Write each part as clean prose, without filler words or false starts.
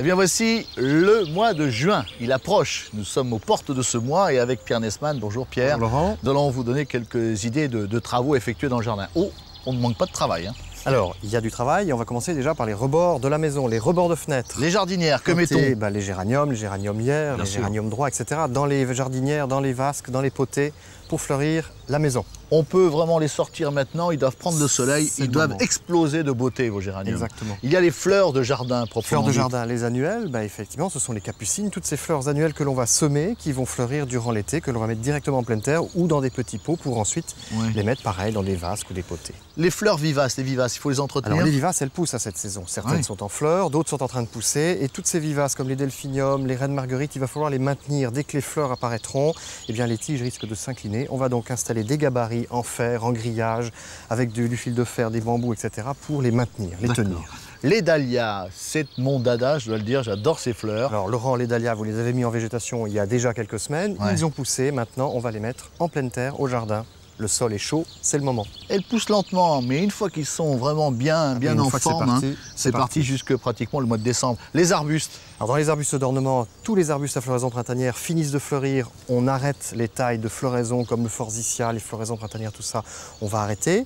Eh bien voici le mois de juin, il approche. Nous sommes aux portes de ce mois et avec Pierre Nesman, bonjour Pierre. Bonjour Laurent. Nous allons vous donner quelques idées de travaux effectués dans le jardin. Oh, on ne manque pas de travail. Hein. Alors, il y a du travail et on va commencer déjà par les rebords de la maison, les rebords de fenêtres. Les jardinières, que mettons? Les géraniums lierre, les géraniums droits, etc. Dans les jardinières, dans les vasques, dans les potées, pour fleurir la maison. On peut vraiment les sortir maintenant, ils doivent prendre le soleil, ils doivent moment. exploser de beauté, vos géraniums. Exactement. Il y a les fleurs de jardin proprement Fleurs de dites. jardin, les annuelles, effectivement, ce sont les capucines, toutes ces fleurs annuelles que l'on va semer, qui vont fleurir durant l'été, que l'on va mettre directement en pleine terre ou dans des petits pots pour ensuite les mettre pareil dans des vasques ou des potées. Les fleurs vivaces, il faut les entretenir. Alors les vivaces, elles poussent à cette saison. Certaines sont en fleurs, d'autres sont en train de pousser. Et toutes ces vivaces, comme les delphiniums, les reines marguerites, il va falloir les maintenir. Dès que les fleurs apparaîtront, eh bien, les tiges risquent de s'incliner. On va donc installer des gabarits en fer, en grillage, avec du fil de fer, des bambous, etc. pour les maintenir, les tenir. Les dahlias, c'est mon dada, je dois le dire, j'adore ces fleurs. Alors Laurent, les dahlias, vous les avez mis en végétation il y a déjà quelques semaines. Ils ont poussé, maintenant on va les mettre en pleine terre, au jardin. Le sol est chaud, c'est le moment. Elles poussent lentement, mais une fois qu'ils sont vraiment bien en forme, c'est parti jusque pratiquement le mois de décembre. Les arbustes. Alors dans les arbustes d'ornement, tous les arbustes à floraison printanière finissent de fleurir. On arrête les tailles de floraison comme le forsythia, les floraisons printanières, tout ça, on va arrêter.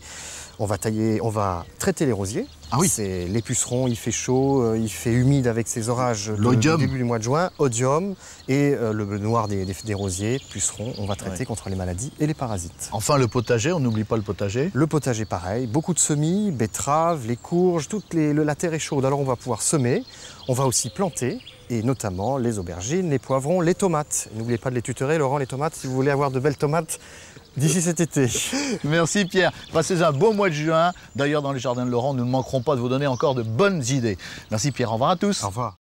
On va tailler, on va traiter les rosiers. Ah oui. C'est les pucerons, il fait chaud, il fait humide avec ces orages du début du mois de juin. Odium et le noir des rosiers, pucerons, on va traiter contre les maladies et les parasites. Enfin le potager, on n'oublie pas le potager. Le potager pareil, beaucoup de semis, betteraves, les courges, la terre est chaude, alors on va pouvoir semer. On va aussi planter, et notamment les aubergines, les poivrons, les tomates. N'oubliez pas de les tutorer, Laurent, les tomates, si vous voulez avoir de belles tomates d'ici cet été. Merci Pierre. Passez un beau mois de juin. D'ailleurs, dans les jardins de Laurent, nous ne manquerons pas de vous donner encore de bonnes idées. Merci Pierre, au revoir à tous. Au revoir.